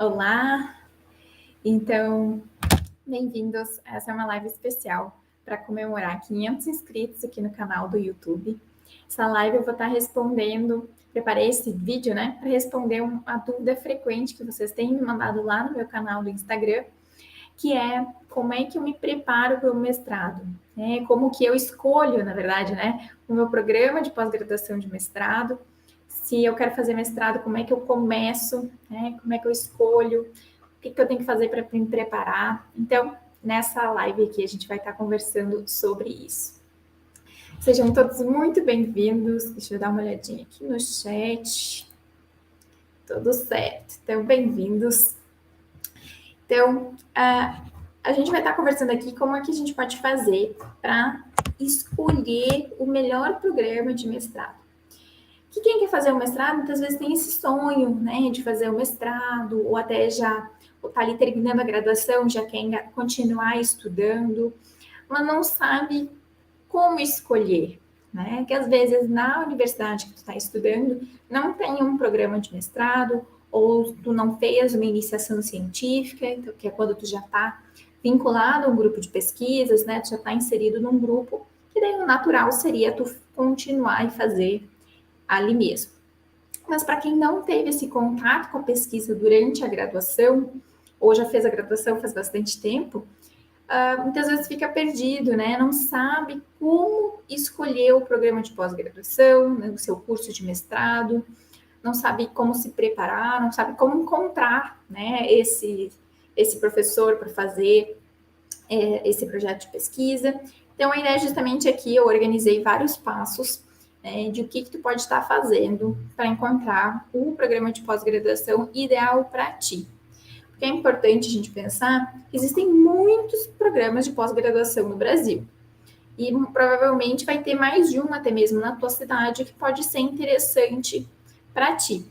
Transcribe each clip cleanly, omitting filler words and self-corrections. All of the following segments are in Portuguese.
Olá! Então, bem-vindos. Essa é uma live especial para comemorar 500 inscritos aqui no canal do YouTube. Essa live eu vou estar respondendo, preparei esse vídeo, né, para responder uma dúvida frequente que vocês têm me mandado lá no meu canal do Instagram, que é como é que eu me preparo para o mestrado, né? Como que eu escolho, na verdade, né, o meu programa de pós-graduação de mestrado. Se eu quero fazer mestrado, como é que eu começo, né? Como é que eu escolho, o que eu tenho que fazer para me preparar. Então, nessa live aqui, a gente vai estar conversando sobre isso. Sejam todos muito bem-vindos. Deixa eu dar uma olhadinha aqui no chat. Tudo certo. Então, bem-vindos. Então, a gente vai estar conversando aqui como é que a gente pode fazer para escolher o melhor programa de mestrado. Que quem quer fazer o mestrado, muitas vezes tem esse sonho, né, de fazer o mestrado, ou até já está ali terminando a graduação, já quer continuar estudando, mas não sabe como escolher, né? Que às vezes na universidade que tu está estudando não tem um programa de mestrado, ou tu não fez uma iniciação científica, então, que é quando tu já está vinculado a um grupo de pesquisas, né? Tu já está inserido num grupo, que daí o natural seria tu continuar e fazer ali mesmo. Mas para quem não teve esse contato com a pesquisa durante a graduação, ou já fez a graduação faz bastante tempo, muitas vezes fica perdido, né? Não sabe como escolher o programa de pós-graduação, né? O seu curso de mestrado, não sabe como se preparar, não sabe como encontrar, né, esse professor para fazer esse projeto de pesquisa. Então, a ideia justamente aqui, eu organizei vários passos de o que tu pode estar fazendo para encontrar o programa de pós-graduação ideal para ti. Porque é importante a gente pensar que existem muitos programas de pós-graduação no Brasil. E provavelmente vai ter mais de um, até mesmo na tua cidade, que pode ser interessante para ti.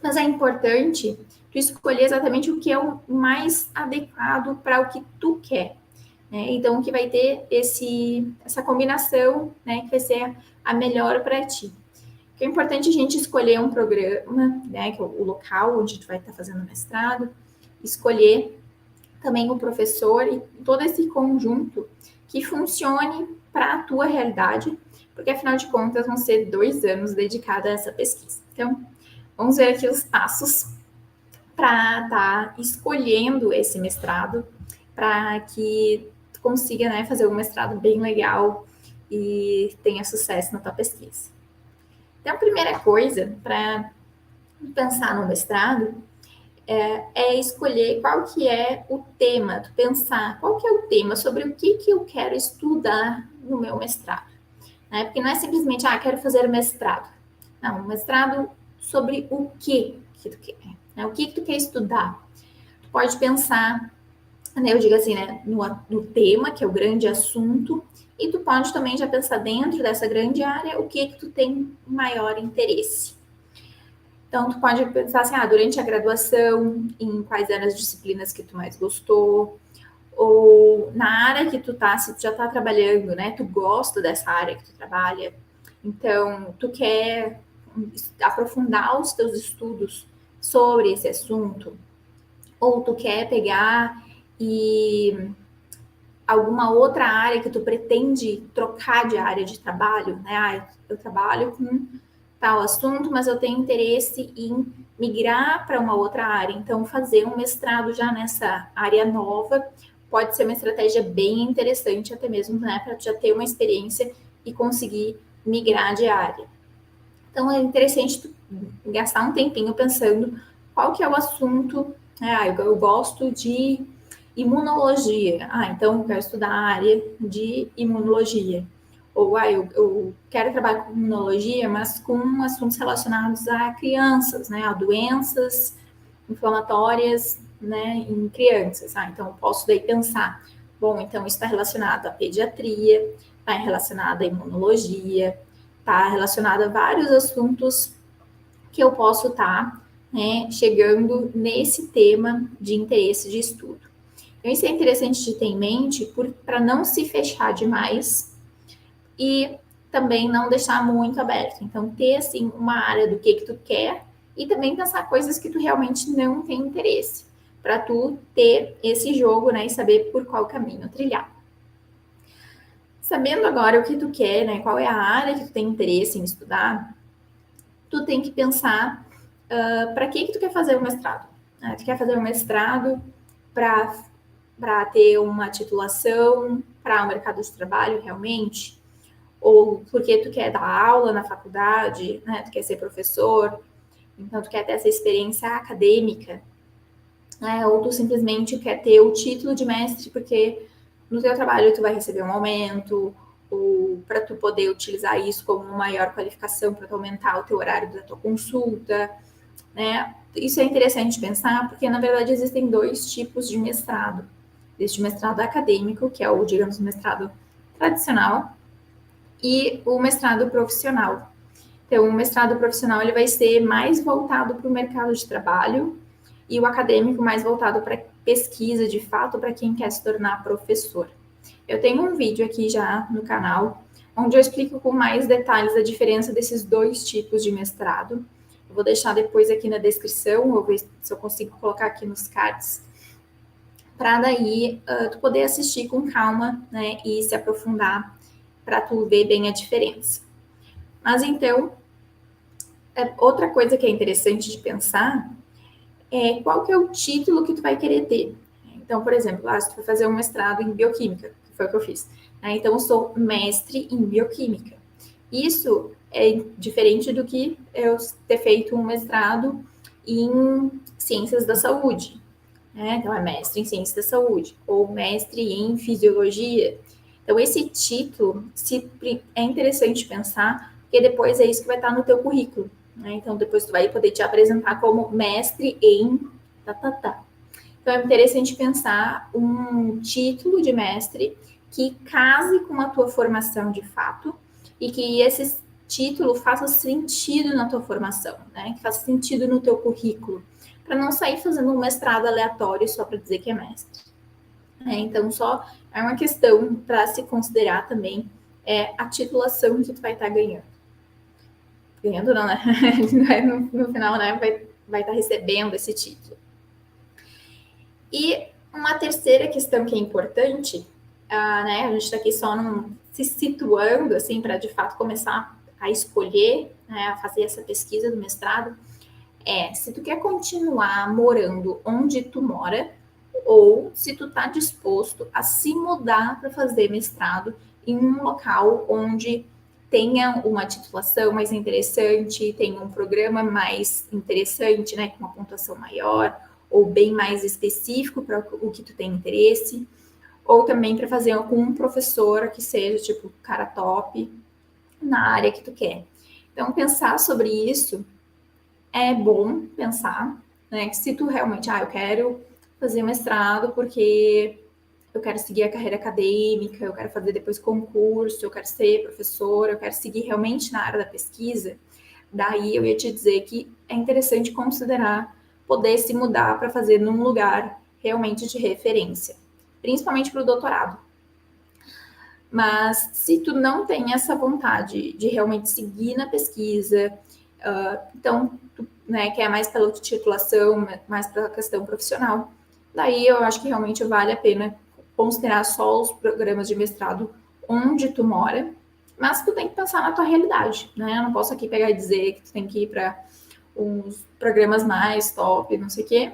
Mas é importante tu escolher exatamente o que é o mais adequado para o que tu quer. Né? Então, que vai ter essa combinação, né, que vai ser a melhor para ti. Que é importante a gente escolher um programa, né, que é o local onde tu vai estar fazendo o mestrado, escolher também o professor e todo esse conjunto que funcione para a tua realidade, porque afinal de contas vão ser 2 anos dedicados a essa pesquisa. Então, vamos ver aqui os passos para estar escolhendo esse mestrado, para que tu consiga, né, fazer um mestrado bem legal e tenha sucesso na tua pesquisa. Então, a primeira coisa para pensar no mestrado é escolher qual que é o tema, tu pensar qual que é o tema, sobre o que eu quero estudar no meu mestrado. Né? Porque não é simplesmente, quero fazer mestrado. Não, mestrado sobre o que tu quer. Né? O que tu quer estudar. Tu pode pensar, né, eu digo assim, né, no tema, que é o grande assunto, e tu pode também já pensar dentro dessa grande área o que tu tem maior interesse. Então, tu pode pensar assim, durante a graduação, em quais eram as disciplinas que tu mais gostou, ou na área que tu tá, se tu já tá trabalhando, né, tu gosta dessa área que tu trabalha, então, tu quer aprofundar os teus estudos sobre esse assunto, ou tu quer pegar e alguma outra área que tu pretende trocar de área de trabalho, né, eu trabalho com tal assunto, mas eu tenho interesse em migrar para uma outra área. Então, fazer um mestrado já nessa área nova pode ser uma estratégia bem interessante, até mesmo, né, para já ter uma experiência e conseguir migrar de área. Então, é interessante tu gastar um tempinho pensando qual que é o assunto. Eu gosto de imunologia. Então, eu quero estudar a área de imunologia. Ou, eu quero trabalhar com imunologia, mas com assuntos relacionados a crianças, né? A doenças inflamatórias, né, em crianças. Então, eu posso daí pensar, bom, então isso está relacionado à pediatria, está relacionado à imunologia, está relacionado a vários assuntos que eu posso estar, né, chegando nesse tema de interesse de estudo. Então, isso é interessante de ter em mente para não se fechar demais e também não deixar muito aberto. Então, ter, assim, uma área do que tu quer e também pensar coisas que tu realmente não tem interesse, para tu ter esse jogo, né, e saber por qual caminho trilhar. Sabendo agora o que tu quer, né, qual é a área que tu tem interesse em estudar, tu tem que pensar para que tu quer fazer o mestrado. Tu quer fazer um mestrado para ter uma titulação para o mercado de trabalho realmente? Ou porque tu quer dar aula na faculdade, né? Tu quer ser professor, então tu quer ter essa experiência acadêmica, né? Ou tu simplesmente quer ter o título de mestre porque no teu trabalho tu vai receber um aumento, ou para tu poder utilizar isso como uma maior qualificação para tu aumentar o teu horário da tua consulta, né? Isso é interessante pensar porque na verdade existem dois tipos de mestrado. Existe o mestrado acadêmico, que é o, digamos, mestrado tradicional, e o mestrado profissional. Então, o mestrado profissional ele vai ser mais voltado para o mercado de trabalho e o acadêmico mais voltado para pesquisa, de fato, para quem quer se tornar professor. Eu tenho um vídeo aqui já no canal, onde eu explico com mais detalhes a diferença desses dois tipos de mestrado. Eu vou deixar depois aqui na descrição, vou ver se eu consigo colocar aqui nos cards, para daí tu poder assistir com calma, né, e se aprofundar para tu ver bem a diferença. Mas então, outra coisa que é interessante de pensar é qual que é o título que tu vai querer ter. Então, por exemplo, se tu for fazer um mestrado em bioquímica, que foi o que eu fiz, né? Então eu sou mestre em bioquímica. Isso é diferente do que eu ter feito um mestrado em ciências da saúde, né? Então é mestre em ciências da saúde ou mestre em fisiologia. Então esse título é interessante pensar, porque depois é isso que vai estar no teu currículo, né? Então depois tu vai poder te apresentar como mestre em tá. Então é interessante pensar um título de mestre que case com a tua formação de fato e que esse título faça sentido na tua formação, né? Que faça sentido no teu currículo, para não sair fazendo um mestrado aleatório só para dizer que é mestre. Então, só é uma questão para se considerar também a titulação que tu vai estar ganhando. Ganhando não, né? No final, né, vai estar recebendo esse título. E uma terceira questão que é importante, né, a gente está aqui só se situando, assim, para de fato começar a escolher, né, a fazer essa pesquisa do mestrado, se tu quer continuar morando onde tu mora, ou se tu tá disposto a se mudar para fazer mestrado em um local onde tenha uma titulação mais interessante, tenha um programa mais interessante, né, com uma pontuação maior, ou bem mais específico para o que tu tem interesse, ou também para fazer com um professor que seja, tipo, cara top na área que tu quer. Então, pensar sobre isso é bom pensar, né, que se tu realmente, eu quero fazer mestrado porque eu quero seguir a carreira acadêmica, eu quero fazer depois concurso, eu quero ser professora, eu quero seguir realmente na área da pesquisa, daí eu ia te dizer que é interessante considerar poder se mudar para fazer num lugar realmente de referência, principalmente para o doutorado. Mas se tu não tem essa vontade de realmente seguir na pesquisa, então tu, né, quer mais pela titulação, mais pela questão profissional, daí eu acho que realmente vale a pena considerar só os programas de mestrado onde tu mora, mas tu tem que pensar na tua realidade, né? Eu não posso aqui pegar e dizer que tu tem que ir para uns programas mais top, não sei o quê,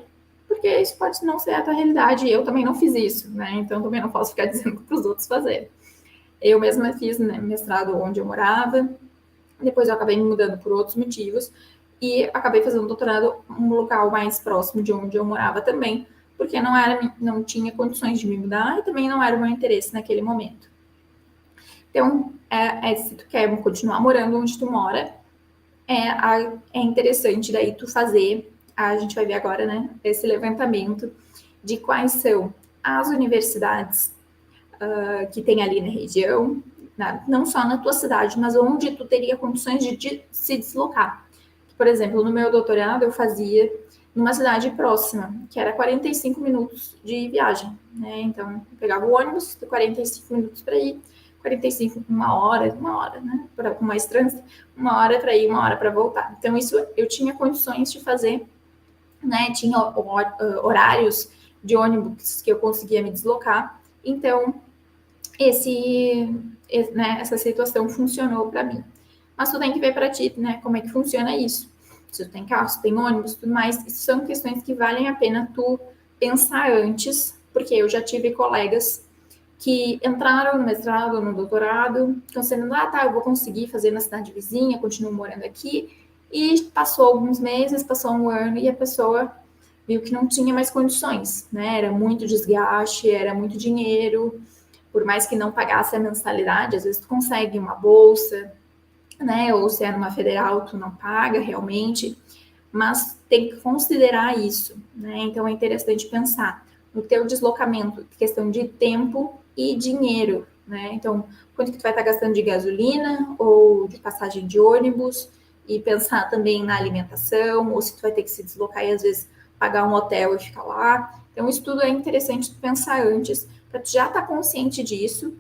porque isso pode não ser a tua realidade. Eu também não fiz isso, né? Então também não posso ficar dizendo para os outros fazerem. Eu mesma fiz, né, mestrado onde eu morava, depois eu acabei me mudando por outros motivos e acabei fazendo doutorado em um local mais próximo de onde eu morava também, porque não tinha condições de me mudar e também não era o meu interesse naquele momento. Então, se tu quer continuar morando onde tu mora, é interessante daí tu fazer, a gente vai ver agora, né, esse levantamento de quais são as universidades que tem ali na região, não só na tua cidade, mas onde tu teria condições de se deslocar. Por exemplo, no meu doutorado eu fazia numa cidade próxima, que era 45 minutos de viagem, né? Então, eu pegava o ônibus, 45 minutos para ir, 45, uma hora, né? Com mais trânsito, 1 hora para ir, 1 hora para voltar. Então, isso eu tinha condições de fazer, né? Tinha horários de ônibus que eu conseguia me deslocar. Então, né, essa situação funcionou para mim. Mas tu tem que ver para ti, né, como é que funciona isso. Se tu tem carro, se tu tem ônibus, tudo mais, isso são questões que valem a pena tu pensar antes, porque eu já tive colegas que entraram no mestrado, no doutorado, considerando, tá, eu vou conseguir fazer na cidade vizinha, continuo morando aqui, e passou alguns meses, passou 1 ano, e a pessoa viu que não tinha mais condições, né, era muito desgaste, era muito dinheiro, por mais que não pagasse a mensalidade, às vezes tu consegue uma bolsa, né, ou se é numa federal, tu não paga realmente, mas tem que considerar isso, né, então é interessante pensar no teu deslocamento, questão de tempo e dinheiro, né, então quanto que tu vai estar gastando de gasolina ou de passagem de ônibus, e pensar também na alimentação, ou se tu vai ter que se deslocar e às vezes pagar um hotel e ficar lá, então isso tudo é interessante tu pensar antes, para tu já estar consciente disso,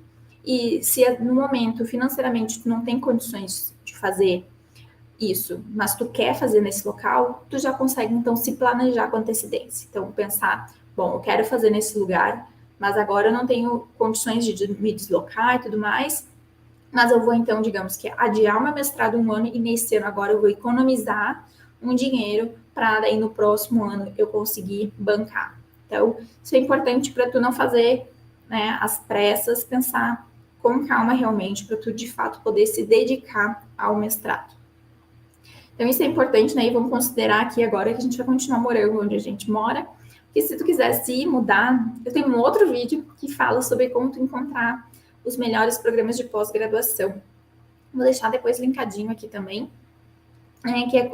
e se no momento financeiramente tu não tem condições de fazer isso, mas tu quer fazer nesse local, tu já consegue então se planejar com antecedência. Então pensar, bom, eu quero fazer nesse lugar, mas agora eu não tenho condições de me deslocar e tudo mais, mas eu vou então, digamos que adiar o meu mestrado 1 ano e nesse ano agora eu vou economizar um dinheiro para daí no próximo ano eu conseguir bancar. Então, isso é importante para tu não fazer, né, as pressas, pensar com calma realmente para tu de fato poder se dedicar ao mestrado. Então, isso é importante, né? E vamos considerar aqui agora que a gente vai continuar morando onde a gente mora, que se tu quiser se mudar, eu tenho um outro vídeo que fala sobre como tu encontrar os melhores programas de pós-graduação. Vou deixar depois linkadinho aqui também,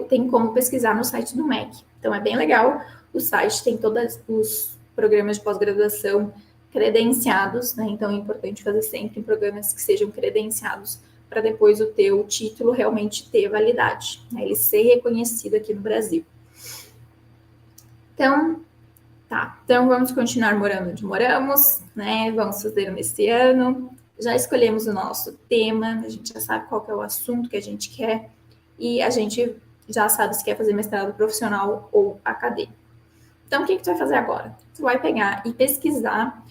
tem como pesquisar no site do MEC. Então, é bem legal. O site tem todos os programas de pós-graduação credenciados, né? Então, é importante fazer sempre programas que sejam credenciados para depois o teu título realmente ter validade, né? Ele ser reconhecido aqui no Brasil. Então, tá. Então, vamos continuar morando onde moramos, né? Vamos fazer nesse ano. Já escolhemos o nosso tema, a gente já sabe qual que é o assunto que a gente quer e a gente já sabe se quer fazer mestrado profissional ou acadêmico. Então, o que tu vai fazer agora? Tu vai pegar e pesquisar,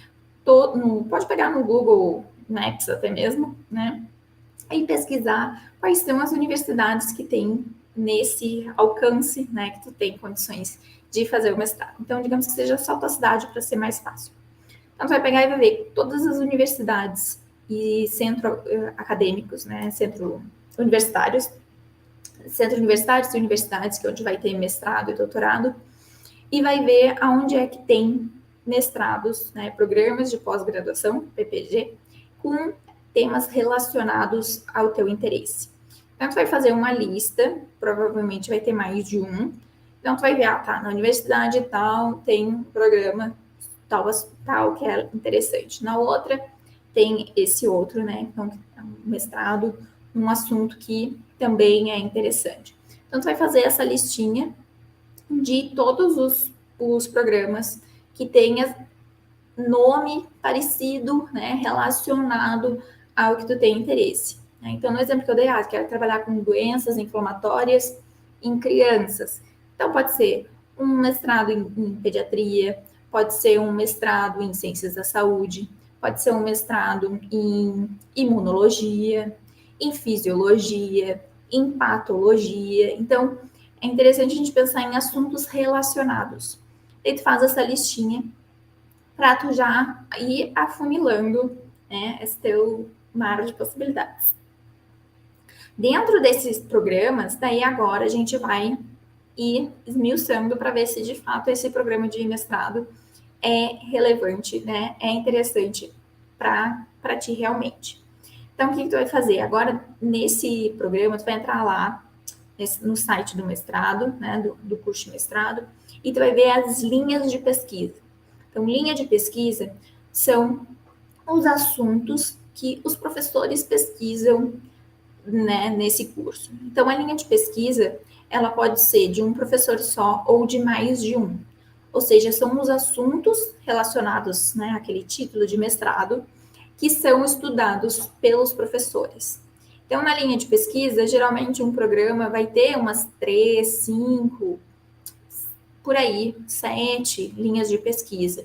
pode pegar no Google Maps até mesmo, né? E pesquisar quais são as universidades que têm nesse alcance, né? Que tu tem condições de fazer o mestrado. Então, digamos que seja só a tua cidade para ser mais fácil. Então, tu vai pegar e vai ver todas as universidades e centro acadêmicos, né? Centro universitários, e universidades, que é onde vai ter mestrado e doutorado, e vai ver aonde é que tem mestrados, né, programas de pós-graduação, PPG, com temas relacionados ao teu interesse. Então, tu vai fazer uma lista, provavelmente vai ter mais de um. Então, tu vai ver, tá, na universidade tal tem um programa tal que é interessante. Na outra, tem esse outro, né, então, um mestrado, um assunto que também é interessante. Então, tu vai fazer essa listinha de todos os programas que tenha nome parecido, né, relacionado ao que tu tem interesse. Então, no exemplo que eu dei, quero trabalhar com doenças inflamatórias em crianças. Então, pode ser um mestrado em pediatria, pode ser um mestrado em ciências da saúde, pode ser um mestrado em imunologia, em fisiologia, em patologia. Então, é interessante a gente pensar em assuntos relacionados. E tu faz essa listinha para tu já ir afunilando, né, esse teu mar de possibilidades. Dentro desses programas, daí agora a gente vai ir esmiuçando para ver se de fato esse programa de mestrado é relevante, né, é interessante para ti realmente. Então, o que tu vai fazer? Agora, nesse programa, tu vai entrar lá no site do mestrado, né, do curso de mestrado, e tu vai ver as linhas de pesquisa. Então, linha de pesquisa são os assuntos que os professores pesquisam, né, nesse curso. Então, a linha de pesquisa, ela pode ser de um professor só ou de mais de um. Ou seja, são os assuntos relacionados, né, àquele título de mestrado que são estudados pelos professores. Então, na linha de pesquisa, geralmente um programa vai ter umas 3, 5, por aí, 7 linhas de pesquisa.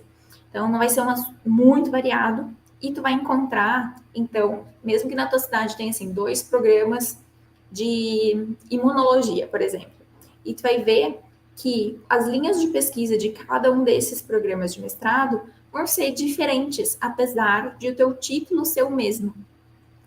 Então, não vai ser muito variado e tu vai encontrar, então, mesmo que na tua cidade tenha, assim, 2 programas de imunologia, por exemplo, e tu vai ver que as linhas de pesquisa de cada um desses programas de mestrado vão ser diferentes, apesar de o teu título ser o mesmo,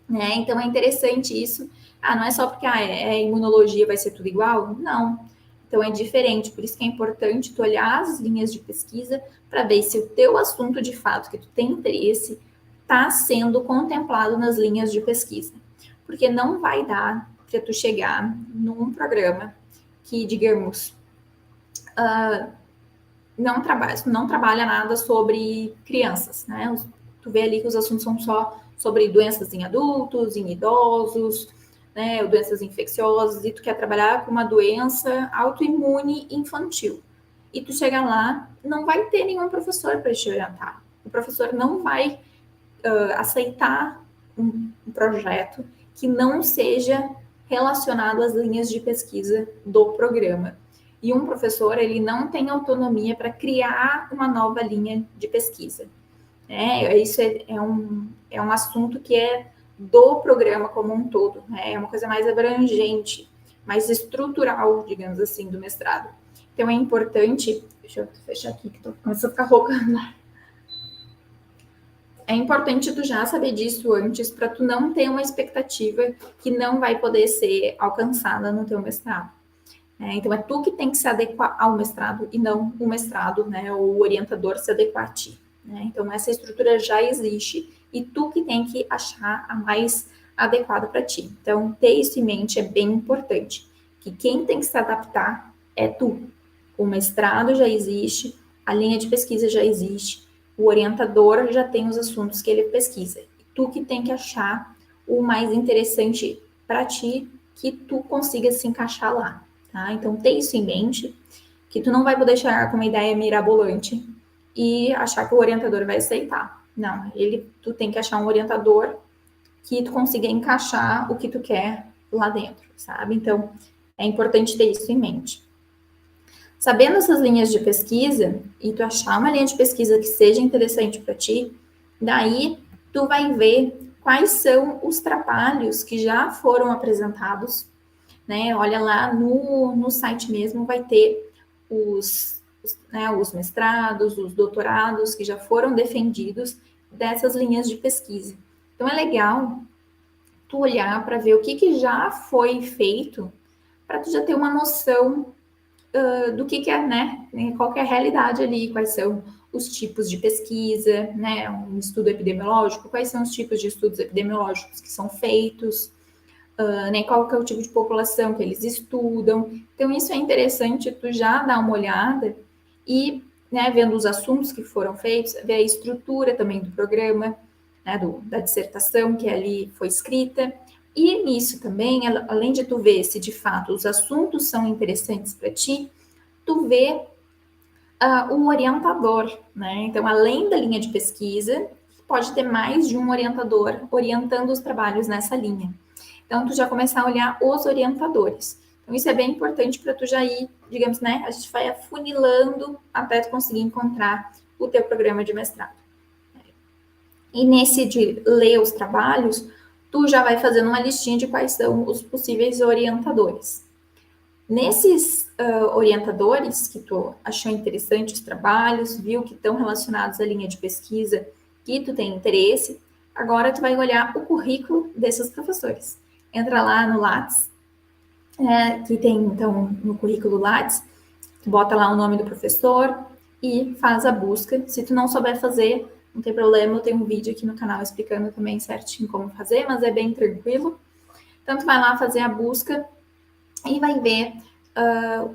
né? Então, é interessante isso. Ah, não é só porque é imunologia, vai ser tudo igual? Não. Então, é diferente. Por isso que é importante tu olhar as linhas de pesquisa para ver se o teu assunto, de fato, que tu tem interesse, está sendo contemplado nas linhas de pesquisa. Porque não vai dar para tu chegar num programa que, digamos, não trabalha nada sobre crianças, né? Tu vê ali que os assuntos são só sobre doenças em adultos, em idosos, né? Ou doenças infecciosas, e tu quer trabalhar com uma doença autoimune infantil. E tu chega lá, não vai ter nenhum professor para te orientar. O professor não vai aceitar um projeto que não seja relacionado às linhas de pesquisa do programa. E um professor, ele não tem autonomia para criar uma nova linha de pesquisa. Isso é um assunto que é do programa como um todo, né? É uma coisa mais abrangente, mais estrutural, digamos assim, do mestrado. Então, é importante... Deixa eu fechar aqui, que estou começando a ficar rouca. É importante tu já saber disso antes, para tu não ter uma expectativa que não vai poder ser alcançada no teu mestrado. Então, é tu que tem que se adequar ao mestrado e não o mestrado, né, ou o orientador se adequar a ti. Né? Então, essa estrutura já existe e tu que tem que achar a mais adequada para ti. Então, ter isso em mente é bem importante, que quem tem que se adaptar é tu. O mestrado já existe, a linha de pesquisa já existe, o orientador já tem os assuntos que ele pesquisa. Tu que tem que achar o mais interessante para ti, que tu consiga se encaixar lá. Tá? Então, ter isso em mente, que tu não vai poder chegar com uma ideia mirabolante e achar que o orientador vai aceitar. Não, tu tem que achar um orientador que tu consiga encaixar o que tu quer lá dentro, sabe? Então, é importante ter isso em mente. Sabendo essas linhas de pesquisa, e tu achar uma linha de pesquisa que seja interessante para ti, daí tu vai ver quais são os trabalhos que já foram apresentados, né? Olha lá no site mesmo, vai ter os mestrados, os doutorados que já foram defendidos dessas linhas de pesquisa. Então, é legal tu olhar para ver o que já foi feito, para tu já ter uma noção do que é, né? Qual que é a realidade ali, quais são os tipos de pesquisa, né? Um estudo epidemiológico, quais são os tipos de estudos epidemiológicos que são feitos, né, qual que é o tipo de população que eles estudam. Então, isso é interessante tu já dar uma olhada e, né, vendo os assuntos que foram feitos, ver a estrutura também do programa, né, da dissertação que ali foi escrita. E nisso também, além de tu ver se de fato os assuntos são interessantes para ti, tu vê o orientador, né? Então, além da linha de pesquisa, pode ter mais de um orientador orientando os trabalhos nessa linha. Então, tu já começar a olhar os orientadores. Então, isso é bem importante para tu já ir, digamos, né? A gente vai afunilando até tu conseguir encontrar o teu programa de mestrado. E nesse de ler os trabalhos, tu já vai fazendo uma listinha de quais são os possíveis orientadores. Nesses orientadores que tu achou interessante os trabalhos, viu que estão relacionados à linha de pesquisa que tu tem interesse, agora tu vai olhar o currículo desses professores. Entra lá no Lattes, que tem, então, no currículo Lattes, tu bota lá o nome do professor e faz a busca. Se tu não souber fazer, não tem problema, eu tenho um vídeo aqui no canal explicando também certinho como fazer, mas é bem tranquilo. Então, tu vai lá fazer a busca e vai ver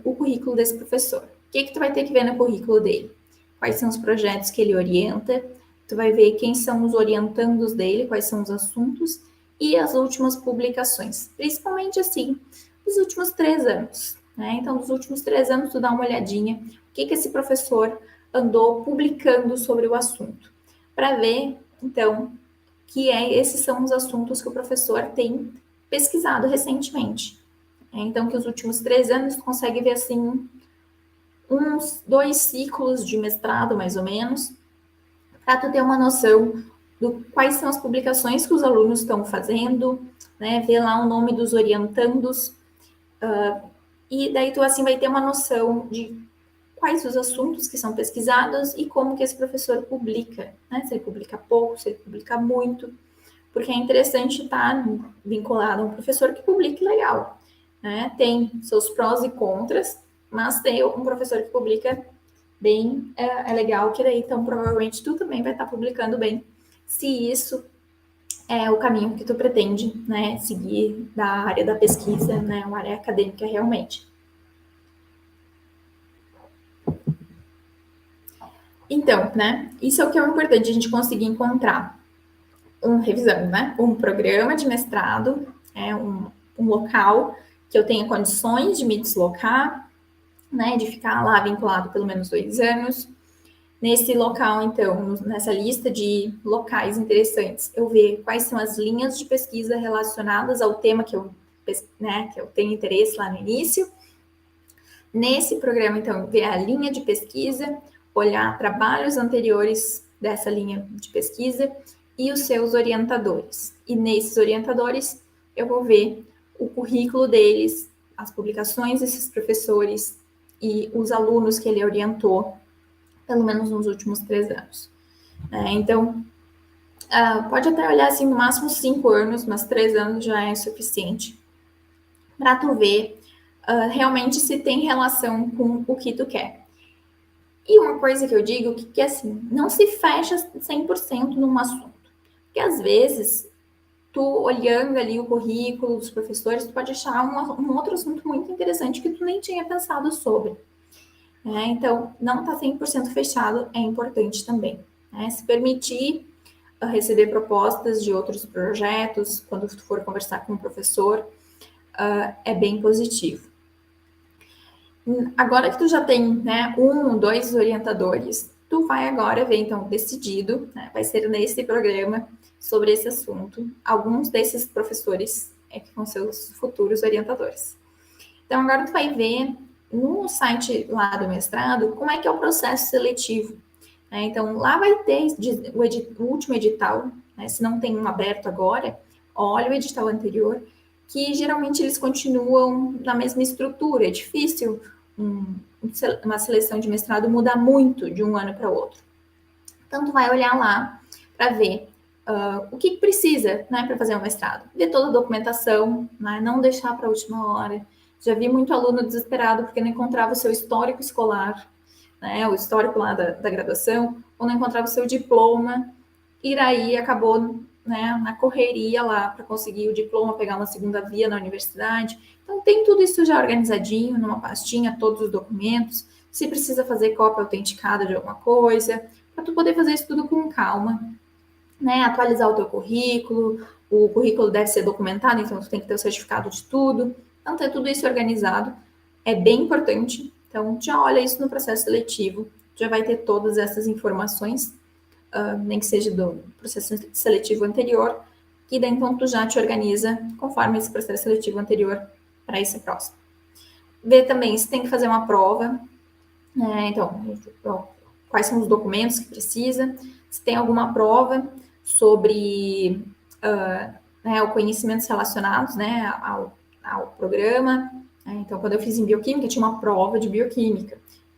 o currículo desse professor. O que tu vai ter que ver no currículo dele? Quais são os projetos que ele orienta, tu vai ver quem são os orientandos dele, quais são os assuntos e as últimas publicações, principalmente assim, dos últimos 3 anos. Né? Então, dos últimos 3 anos, tu dá uma olhadinha o que esse professor andou publicando sobre o assunto, para ver, então, que esses são os assuntos que o professor tem pesquisado recentemente. Então, que os últimos 3 anos tu consegue ver, assim, uns 2 ciclos de mestrado, mais ou menos, para tu ter uma noção do quais são as publicações que os alunos estão fazendo, né? Ver lá o nome dos orientandos, e daí tu, assim, vai ter uma noção de quais os assuntos que são pesquisados e como que esse professor publica, né? Se ele publica pouco, se ele publica muito, porque é interessante estar vinculado a um professor que publique legal, né? Tem seus prós e contras, mas tem um professor que publica bem, é legal, que daí, então, provavelmente tu também vai estar publicando bem, se isso é o caminho que tu pretende, né, seguir da área da pesquisa, né, uma área acadêmica realmente. Então, né, isso é o que é importante a gente conseguir encontrar, revisando, né, um programa de mestrado, um local que eu tenha condições de me deslocar, né, de ficar lá vinculado pelo menos 2 anos. Nesse local, então, nessa lista de locais interessantes, eu ver quais são as linhas de pesquisa relacionadas ao tema que eu tenho interesse lá no início. Nesse programa, então, ver a linha de pesquisa, olhar trabalhos anteriores dessa linha de pesquisa e os seus orientadores. E nesses orientadores, eu vou ver o currículo deles, as publicações desses professores e os alunos que ele orientou, pelo menos nos últimos 3 anos. Então, pode até olhar assim, no máximo 5 anos, mas 3 anos já é suficiente para tu ver realmente se tem relação com o que tu quer. E uma coisa que eu digo que assim, não se fecha 100% num assunto. Porque às vezes, tu olhando ali o currículo dos professores, tu pode achar um outro assunto muito interessante que tu nem tinha pensado sobre. Então, não está 100% fechado é importante também. Se permitir receber propostas de outros projetos, quando tu for conversar com o professor, é bem positivo. Agora que tu já tem, né, 1, 2 orientadores, tu vai agora ver, então, decidido, né, vai ser nesse programa sobre esse assunto, alguns desses professores que vão ser os futuros orientadores. Então, agora tu vai ver no site lá do mestrado como é que é o processo seletivo. Então, lá vai ter o último edital, né, se não tem um aberto agora, olha o edital anterior, que geralmente eles continuam na mesma estrutura. É difícil uma seleção de mestrado mudar muito de um ano para o outro. Então, tu vai olhar lá para ver o que precisa, né, para fazer um mestrado. Ver toda a documentação, né, não deixar para a última hora. Já vi muito aluno desesperado porque não encontrava o seu histórico escolar, né, o histórico lá da graduação, ou não encontrava o seu diploma, e daí acabou, né, na correria lá para conseguir o diploma, pegar uma segunda via na universidade. Então, tem tudo isso já organizadinho numa pastinha, todos os documentos. Se precisa fazer cópia autenticada de alguma coisa, para tu poder fazer isso tudo com calma, né? Atualizar o teu currículo, o currículo deve ser documentado, então tu tem que ter o certificado de tudo. Então, ter tudo isso organizado é bem importante. Então, já olha isso no processo seletivo, já vai ter todas essas informações, nem que seja do processo seletivo anterior, e daí então tu já te organiza conforme esse processo seletivo anterior para esse próximo. Ver também se tem que fazer uma prova, né? Então, quais são os documentos que precisa, se tem alguma prova sobre né, conhecimentos relacionados, né, ao programa. Então, quando eu fiz em bioquímica, tinha uma prova de bioquímica.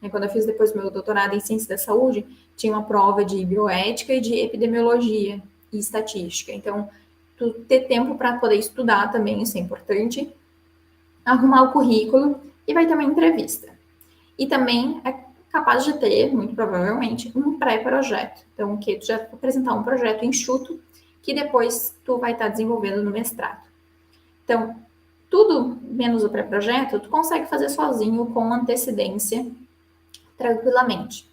Quando eu fiz depois meu doutorado em ciência da saúde, tinha uma prova de bioética e de epidemiologia e estatística. Então, tu ter tempo para poder estudar também, isso é importante. Arrumar o currículo e vai ter uma entrevista. E também é capaz de ter, muito provavelmente, um pré-projeto. Então, que tu já vai apresentar um projeto enxuto que depois tu vai estar desenvolvendo no mestrado. Então, tudo menos o pré-projeto, tu consegue fazer sozinho com antecedência, tranquilamente.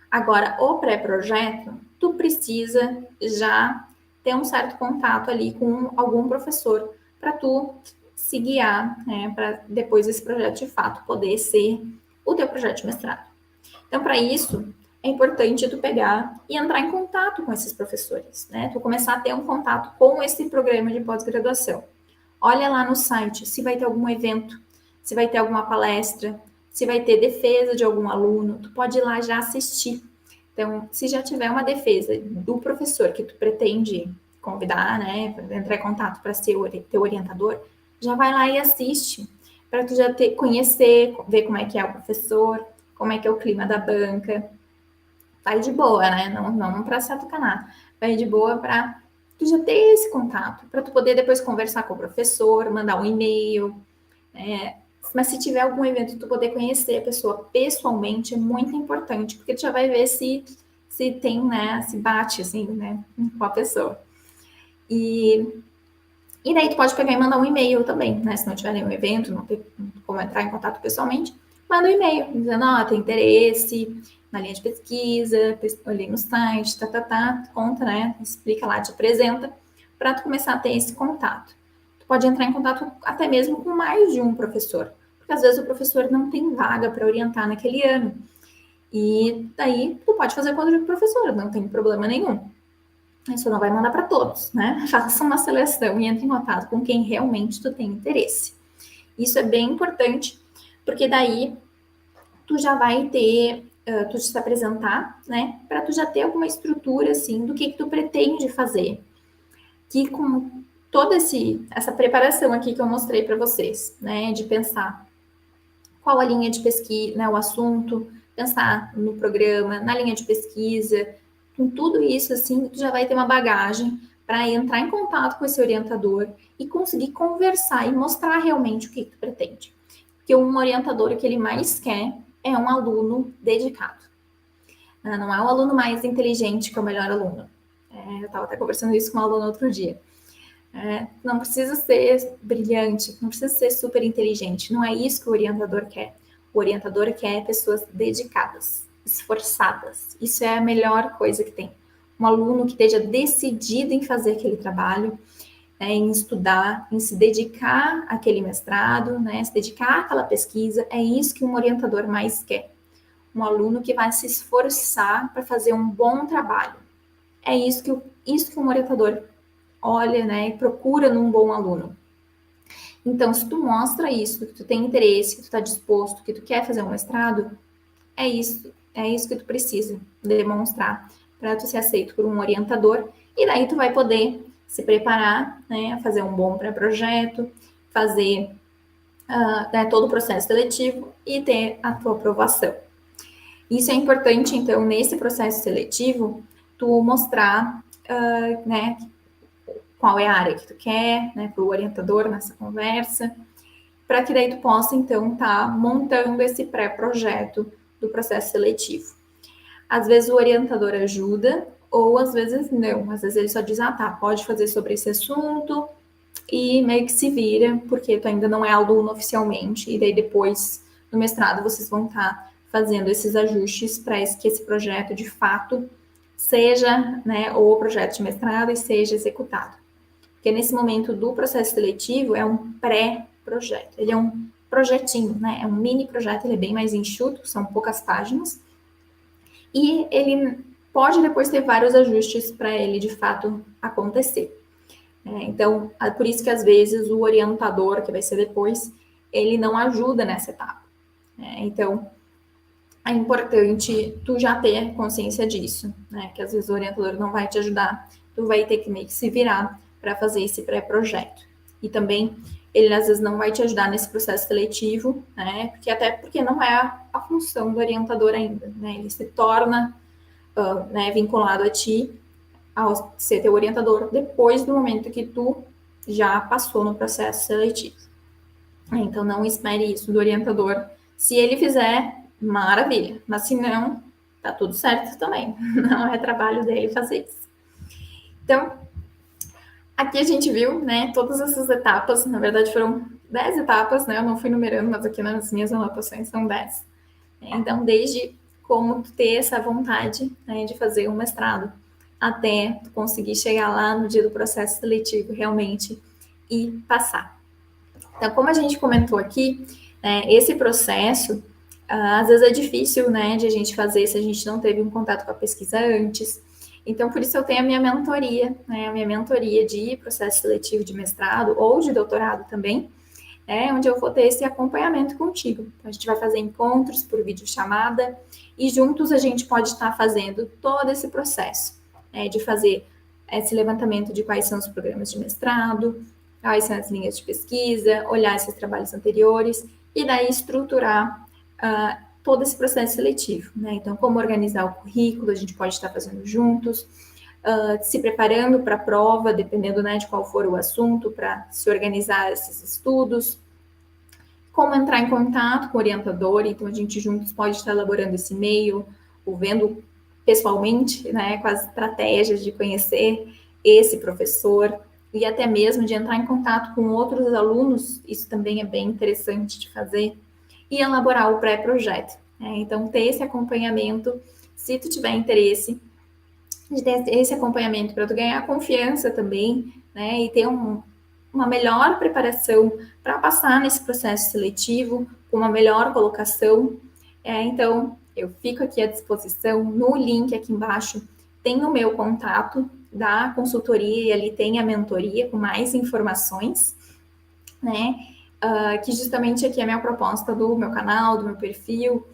Agora, o pré-projeto, tu precisa já ter um certo contato ali com algum professor para tu se guiar, né, para depois esse projeto de fato poder ser o teu projeto de mestrado. Então, para isso, é importante tu pegar e entrar em contato com esses professores, né? Tu começar a ter um contato com esse programa de pós-graduação. Olha lá no site se vai ter algum evento, se vai ter alguma palestra, se vai ter defesa de algum aluno, tu pode ir lá já assistir. Então, se já tiver uma defesa do professor que tu pretende convidar, né, para entrar em contato para ser teu orientador, já vai lá e assiste, para tu já conhecer, ver como é que é o professor, como é que é o clima da banca. Vai de boa, né? Não para se atucanar. Vai de boa para tu já ter esse contato, para tu poder depois conversar com o professor, mandar um e-mail, né? Mas se tiver algum evento, tu poder conhecer a pessoa pessoalmente é muito importante, porque tu já vai ver se tem, né, se bate, assim, né, com a pessoa. E daí tu pode pegar e mandar um e-mail também, né, se não tiver nenhum evento, não tem como entrar em contato pessoalmente, manda um e-mail, dizendo, ó, tem interesse na linha de pesquisa, olhei no site, conta, né, explica lá, te apresenta, para tu começar a ter esse contato. Tu pode entrar em contato até mesmo com mais de um professor, porque às vezes o professor não tem vaga para orientar naquele ano. E daí tu pode fazer com outro professor, não tem problema nenhum. Isso não vai mandar para todos, né? Faça uma seleção e entre em contato com quem realmente tu tem interesse. Isso é bem importante, porque daí tu já vai ter, tu te apresentar, né? Para tu já ter alguma estrutura, assim, do que tu pretende fazer. Que com toda essa preparação aqui que eu mostrei para vocês, né? De pensar qual a linha de pesquisa, né? O assunto, pensar no programa, na linha de pesquisa, com tudo isso, assim, tu já vai ter uma bagagem para entrar em contato com esse orientador e conseguir conversar e mostrar realmente o que tu pretende. Porque um orientador, o que ele mais quer é um aluno dedicado. Não é um aluno mais inteligente que é o melhor aluno. Eu estava até conversando isso com um aluno outro dia. Não precisa ser brilhante, não precisa ser super inteligente. Não é isso que o orientador quer. O orientador quer pessoas dedicadas, esforçadas. Isso é a melhor coisa que tem. Um aluno que esteja decidido em fazer aquele trabalho, né, em estudar, em se dedicar àquele mestrado, né, se dedicar àquela pesquisa. É isso que um orientador mais quer. Um aluno que vai se esforçar para fazer um bom trabalho. É isso que um orientador olha, né, e procura num bom aluno. Então, se tu mostra isso, que tu tem interesse, que tu está disposto, que tu quer fazer um mestrado, é isso que tu precisa demonstrar para tu ser aceito por um orientador, e daí tu vai poder se preparar, né, fazer um bom pré-projeto, fazer né, todo o processo seletivo e ter a tua aprovação. Isso é importante, então, nesse processo seletivo, tu mostrar, né, qual é a área que tu quer, né, para o orientador nessa conversa, para que daí tu possa, então, estar montando esse pré-projeto do processo seletivo. Às vezes o orientador ajuda, ou às vezes não. Às vezes ele só diz, tá, pode fazer sobre esse assunto, e meio que se vira, porque tu ainda não é aluno oficialmente, e daí depois, no mestrado, vocês vão estar fazendo esses ajustes para que esse projeto, de fato, seja, né, o projeto de mestrado e seja executado. Porque nesse momento do processo seletivo é um pré-projeto, ele é um projetinho, né? É um mini projeto, ele é bem mais enxuto, são poucas páginas, e ele pode depois ter vários ajustes para ele de fato acontecer. Então, é por isso que às vezes o orientador, que vai ser depois, ele não ajuda nessa etapa. Então, é importante tu já ter consciência disso, né? Que às vezes o orientador não vai te ajudar, tu vai ter que meio que se virar para fazer esse pré-projeto. E também ele às vezes não vai te ajudar nesse processo seletivo, né? Porque não é a função do orientador ainda, né? Ele se torna né, vinculado a ti ao ser teu orientador depois do momento que tu já passou no processo seletivo. Então não espere isso do orientador. Se ele fizer, maravilha. Mas se não, tá tudo certo também. Não é trabalho dele fazer isso. Então, aqui a gente viu, né, todas essas etapas. Na verdade, foram 10 etapas, né? Eu não fui numerando, mas aqui nas minhas anotações são 10. Então, desde como ter essa vontade, né, de fazer um mestrado, até conseguir chegar lá no dia do processo seletivo realmente e passar. Então, como a gente comentou aqui, esse processo Às vezes é difícil, né, de a gente fazer se a gente não teve um contato com a pesquisa antes. Então, por isso eu tenho a minha mentoria, né, a minha mentoria de processo seletivo de mestrado ou de doutorado também, onde eu vou ter esse acompanhamento contigo. Então, a gente vai fazer encontros por videochamada e juntos a gente pode estar fazendo todo esse processo, de fazer esse levantamento de quais são os programas de mestrado, quais são as linhas de pesquisa, olhar esses trabalhos anteriores e daí estruturar todo esse processo seletivo, né? Então, como organizar o currículo, a gente pode estar fazendo juntos, se preparando para a prova, dependendo, né, de qual for o assunto, para se organizar esses estudos, como entrar em contato com o orientador, então a gente juntos pode estar elaborando esse e-mail, ou vendo pessoalmente, né, com as estratégias de conhecer esse professor, e até mesmo de entrar em contato com outros alunos, isso também é bem interessante de fazer, e elaborar o pré-projeto. Né? Então, ter esse acompanhamento, se tu tiver interesse, de ter esse acompanhamento para tu ganhar confiança também, né, e ter uma melhor preparação para passar nesse processo seletivo, com uma melhor colocação. Então, eu fico aqui à disposição. No link aqui embaixo tem o meu contato da consultoria e ali tem a mentoria com mais informações, né? Que justamente aqui é a minha proposta do meu canal, do meu perfil.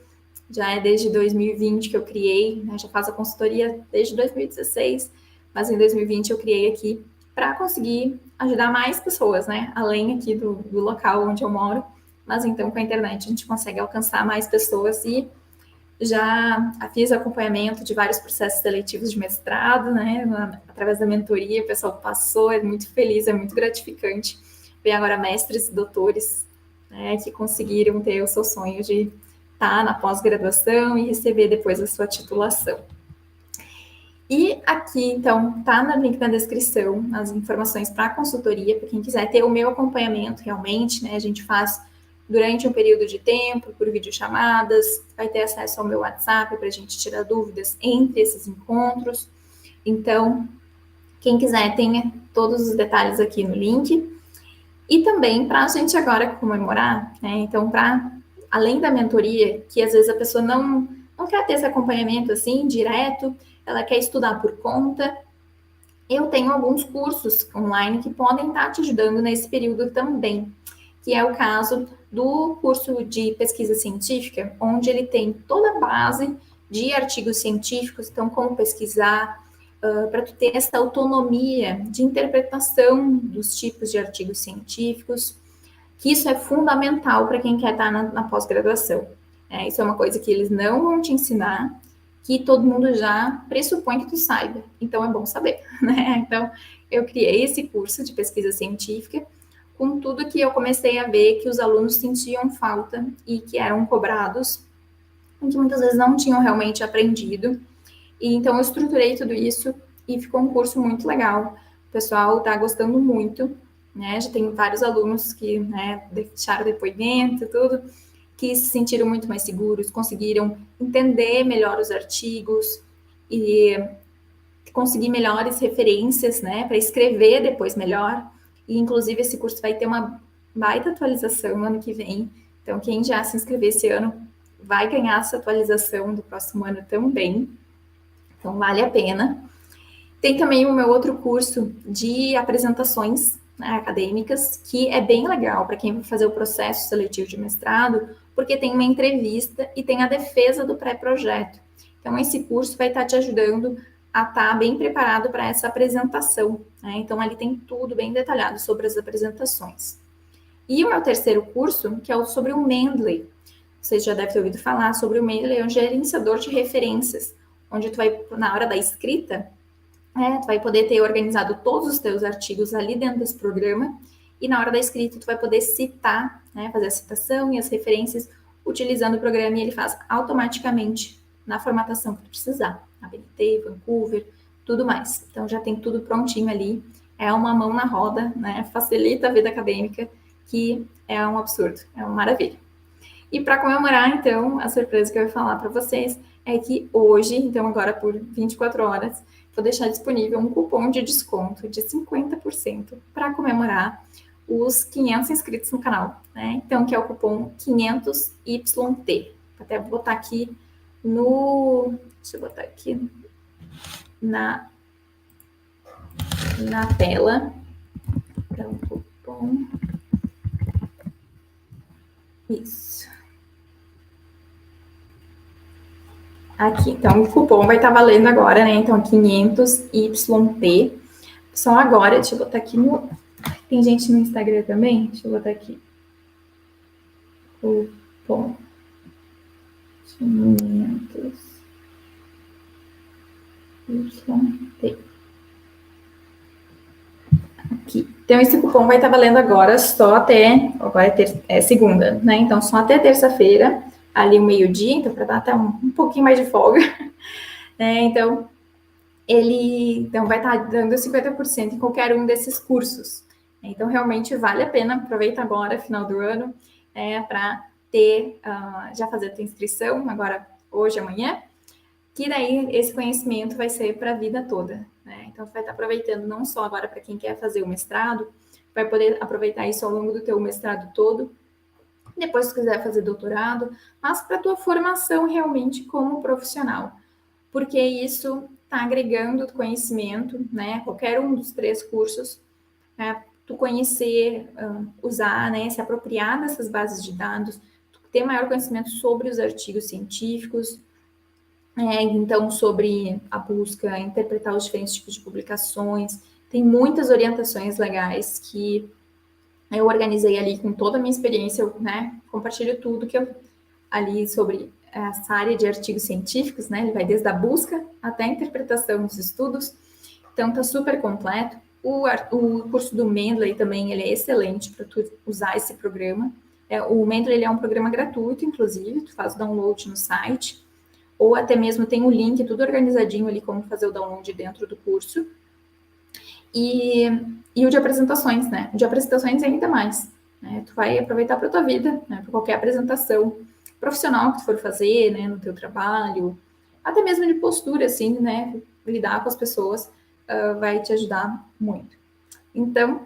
Já é desde 2020 que eu criei, né? Já faço a consultoria desde 2016, mas em 2020 eu criei aqui para conseguir ajudar mais pessoas, né? Além aqui do local onde eu moro, mas então com a internet a gente consegue alcançar mais pessoas e já fiz acompanhamento de vários processos seletivos de mestrado, né? Através da mentoria, o pessoal passou, é muito feliz, é muito gratificante ver agora mestres e doutores, né, que conseguiram ter o seu sonho de estar na pós-graduação e receber depois a sua titulação. E aqui, então, tá no link na descrição as informações para a consultoria, para quem quiser ter o meu acompanhamento realmente, né? A gente faz durante um período de tempo, por videochamadas, vai ter acesso ao meu WhatsApp para a gente tirar dúvidas entre esses encontros. Então, quem quiser, tenha todos os detalhes aqui no link. E também para a gente agora comemorar, né? Então, para além da mentoria, que às vezes a pessoa não quer ter esse acompanhamento assim, direto, ela quer estudar por conta, eu tenho alguns cursos online que podem estar te ajudando nesse período também, que é o caso do curso de pesquisa científica, onde ele tem toda a base de artigos científicos, então como pesquisar, para tu ter essa autonomia de interpretação dos tipos de artigos científicos, que isso é fundamental para quem quer estar na pós-graduação. Isso é uma coisa que eles não vão te ensinar, que todo mundo já pressupõe que tu saiba. Então, é bom saber, né? Então, eu criei esse curso de pesquisa científica com tudo que eu comecei a ver que os alunos sentiam falta e que eram cobrados, e que muitas vezes não tinham realmente aprendido. E então, eu estruturei tudo isso e ficou um curso muito legal. O pessoal está gostando muito, né? Já tem vários alunos que, né, deixaram depoimento e tudo, que se sentiram muito mais seguros, conseguiram entender melhor os artigos e conseguir melhores referências, né, para escrever depois melhor. E, inclusive, esse curso vai ter uma baita atualização no ano que vem. Então, quem já se inscrever esse ano vai ganhar essa atualização do próximo ano também. Então, vale a pena. Tem também o meu outro curso de apresentações, né, acadêmicas, que é bem legal para quem vai fazer o processo seletivo de mestrado, porque tem uma entrevista e tem a defesa do pré-projeto. Então, esse curso vai estar te ajudando a estar bem preparado para essa apresentação. Né? Então, ali tem tudo bem detalhado sobre as apresentações. E o meu terceiro curso, que é sobre o Mendeley. Você já deve ter ouvido falar sobre o Mendeley, é um gerenciador de referências, onde tu vai, na hora da escrita, tu vai poder ter organizado todos os teus artigos ali dentro desse programa e na hora da escrita tu vai poder citar, né, fazer a citação e as referências utilizando o programa e ele faz automaticamente na formatação que tu precisar, ABNT, Vancouver, tudo mais. Então já tem tudo prontinho ali, é uma mão na roda, né, facilita a vida acadêmica, que é um absurdo, é uma maravilha. E para comemorar, então, a surpresa que eu vou falar para vocês é que hoje, então agora por 24 horas, vou deixar disponível um cupom de desconto de 50% para comemorar os 500 inscritos no canal, né? Então, que é o cupom 500YT. Até vou botar aqui no... Deixa eu botar aqui na tela. Então, cupom. Isso. Aqui, então, o cupom vai estar valendo agora, né? Então, 500YT. Só agora, deixa eu botar aqui no... Tem gente no Instagram também? Deixa eu botar aqui. Cupom 500YT. Aqui. Então, esse cupom vai estar valendo agora só até... Agora é segunda, né? Então, só até terça-feira, ali o meio-dia. Então, para dar até um pouquinho mais de folga. Então, ele vai estar dando 50% em qualquer um desses cursos. Então, realmente vale a pena. Aproveita agora, final do ano, para já fazer a tua inscrição, agora, hoje, amanhã, que daí esse conhecimento vai ser para a vida toda. Né? Então, tu vai estar aproveitando não só agora para quem quer fazer o mestrado, vai poder aproveitar isso ao longo do teu mestrado todo, depois se quiser fazer doutorado, mas para a tua formação realmente como profissional. Porque isso está agregando conhecimento, né? Qualquer um dos 3 cursos, tu conhecer, usar, né? Se apropriar dessas bases de dados, tu ter maior conhecimento sobre os artigos científicos, então sobre a busca, interpretar os diferentes tipos de publicações. Tem muitas orientações legais que eu organizei ali com toda a minha experiência, né? Compartilho tudo que eu ali sobre essa área de artigos científicos, né? Ele vai desde a busca até a interpretação dos estudos. Então, tá super completo. O curso do Mendeley também, ele é excelente para tu usar esse programa. O Mendeley, ele é um programa gratuito, inclusive, tu faz o download no site, ou até mesmo tem um link, tudo organizadinho ali, como fazer o download dentro do curso. E o de apresentações, né? O de apresentações ainda mais. Né? Tu vai aproveitar para a tua vida, né? Para qualquer apresentação profissional que tu for fazer, né? No teu trabalho, até mesmo de postura, assim, né? Lidar com as pessoas vai te ajudar muito. Então,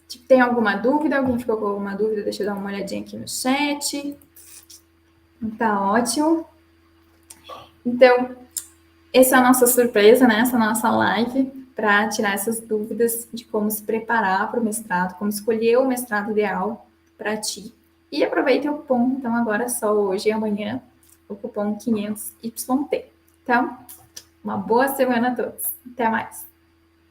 se tem alguma dúvida, alguém ficou com alguma dúvida, deixa eu dar uma olhadinha aqui no chat. Tá ótimo. Então, essa é a nossa surpresa, né? Essa é a nossa live para tirar essas dúvidas de como se preparar para o mestrado, como escolher o mestrado ideal para ti. E aproveite o cupom, então agora só hoje e amanhã, o cupom 500YT. Então, uma boa semana a todos. Até mais!